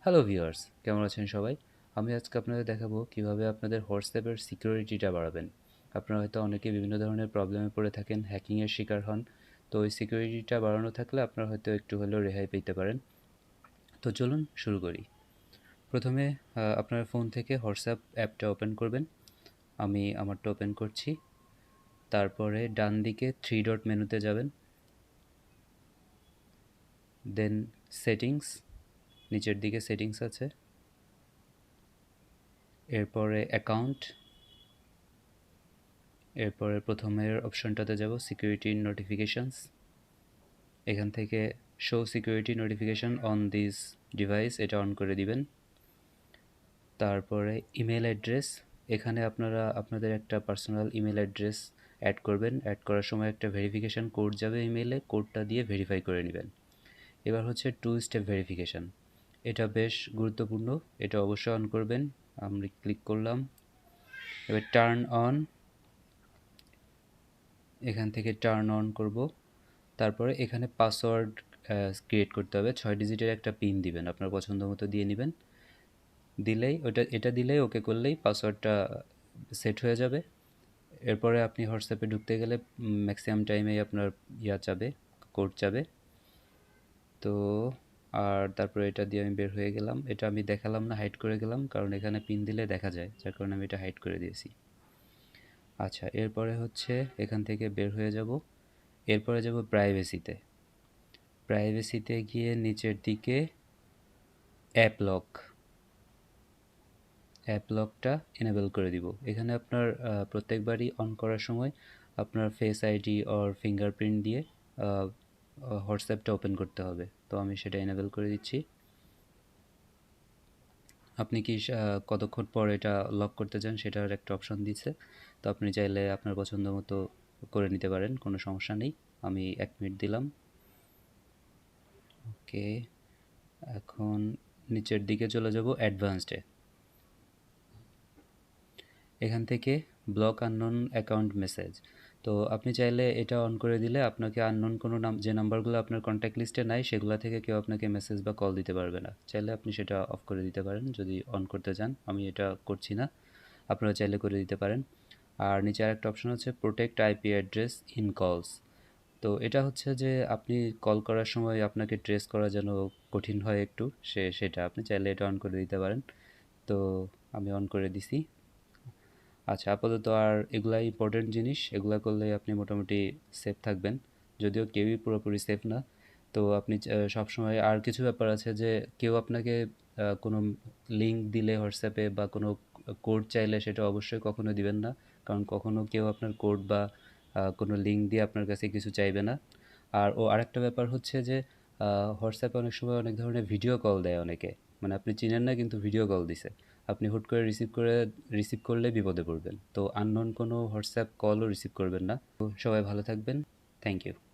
Hello viewers, কেমন আছেন সবাই? আমি আজকে আপনাদের দেখাবো কিভাবে আপনাদের হোয়াটসঅ্যাপের সিকিউরিটিটা বাড়াবেন। আপনারা হয়তো অনেকে বিভিন্ন ধরনের প্রবলেমে পড়ে থাকেন, হ্যাকিংয়ের শিকার হন। তো ওই সিকিউরিটিটা বাড়ানো থাকলে আপনারা হয়তো একটু হলেও রেহাই পেতে পারেন। তো চলুন শুরু করি। প্রথমে আপনার ফোন থেকে হোয়াটসঅ্যাপ অ্যাপটা ওপেন করবেন। আমি আমারটা ওপেন করছি। তারপরে ডান দিকে থ্রি ডট মেনুতে যাবেন, দেন সেটিংস, নিচের দিকে সেটিংস আছে, এরপরে অ্যাকাউন্ট, এরপরে প্রথমের অপশনটাতে যাব সিকিউরিটি নোটিফিকেশনস। এখান থেকে show security notification on this device এটা অন করে দিবেন। তারপরে ইমেল অ্যাড্রেস, এখানে আপনারা আপনাদের একটা পার্সোনাল ইমেল অ্যাড্রেস অ্যাড করবেন। অ্যাড করার সময় একটা ভেরিফিকেশান কোড যাবে ইমেলে, কোডটা দিয়ে ভেরিফাই করে নেবেন। এবার হচ্ছে টু স্টেপ ভেরিফিকেশান, এটা বেশ গুরুত্বপূর্ণ, এটা অবশ্যই অন করবেন। আমরা ক্লিক করলাম, এবার টার্ন অন, এখান থেকে টার্ন অন করব। তারপরে এখানে পাসওয়ার্ড ক্রিয়েট করতে হবে, 6 ডিজিটের একটা পিন দিবেন, আপনার পছন্দ মতো দিয়ে নেবেন। দিলেই এটা দিলেই ওকে করলেই পাসওয়ার্ডটা সেট হয়ে যাবে। এরপরে আপনি হোয়াটসঅ্যাপে ঢুকতে গেলে ম্যাক্সিমাম টাইমেই আপনার চাবে, কোড চাবে। তো আর তারপরে এটা দিয়ে আমি বের হয়ে গেলাম, এটা আমি দেখালাম না, হাইড করে গেলাম, কারণ এখানে পিন দিলে দেখা যায়, যার কারণে আমি এটা হাইড করে দিয়েছি। আচ্ছা, এরপরে হচ্ছে এখান থেকে বের হয়ে যাব, এরপরে যাব প্রাইভেসিতে। প্রাইভেসিতে গিয়ে নিচের দিকে অ্যাপ লক, অ্যাপ লকটা এনেবল করে দিব। এখানে আপনার প্রত্যেকবারই অন করার সময় আপনার ফেস আইডি অর ফিঙ্গারপ্রিন্ট দিয়ে হোয়াটসঅ্যাপটা ওপেন করতে হবে। তো আমি সেটা এনেবল করে দিচ্ছি। আপনি কি কতক্ষণ পর এটা লক করতে চান সেটার একটা অপশন দিচ্ছে, তো আপনি চাইলে আপনার পছন্দ মতো করে নিতে পারেন, কোনো সমস্যা নেই। আমি 1 মিনিট দিলাম। ওকে, এখন নিচের দিকে চলে যাব অ্যাডভান্সডে। এখান থেকে ব্লক আননোন অ্যাকাউন্ট মেসেজ, তো আপনি চাইলে এটা অন করে দিলে আপনাকে আননোন কোনো যে নাম্বারগুলো আপনার কন্ট্যাক্ট লিস্টে নাই সেগুলো থেকে কেউ আপনাকে মেসেজ বা কল দিতে পারবে না। চাইলে আপনি সেটা অফ করে দিতে পারেন যদি অন করতে চান, আমি এটা করছি না, আপনারা চাইলে করে দিতে পারেন। আর নিচে আরেকটা অপশন আছে প্রোটেক্ট আইপি অ্যাড্রেস ইন কলস, তো এটা হচ্ছে যে আপনি কল করার সময় আপনাকে ট্রেস করা যেন কঠিন হয় একটু, সেটা আপনি চাইলে এটা অন করে দিতে পারেন। তো আমি অন করে দিছি। আচ্ছা, আপাতত আর এগুলাই ইম্পর্টেন্ট জিনিস, এগুলা করলে আপনি মোটামুটি সেফ থাকবেন, যদিও কেউই পুরোপুরি সেফ না। তো আপনি সবসময় আর কিছু ব্যাপার আছে যে কেউ আপনাকে কোনো লিঙ্ক দিলে হোয়াটসঅ্যাপে বা কোনো কোড চাইলে সেটা অবশ্যই কখনো দিবেন না, কারণ কখনো কেউ আপনার কোড বা কোনো লিঙ্ক দিয়ে আপনার কাছে কিছু চাইবে না। আর আরেকটা ব্যাপার হচ্ছে যে হোয়াটসঅ্যাপে অনেক সময় অনেক ধরনের ভিডিও কল দেয় অনেকে, মানে আপনি চিনেন না কিন্তু ভিডিও কল দিছে, আপনি হুট করে রিসিভ করলে বিপদে পড়বেন। তো আননোন কোনো হোয়াটসঅ্যাপ কলও রিসিভ করবেন না। তো সবাই ভালো থাকবেন। Thank you.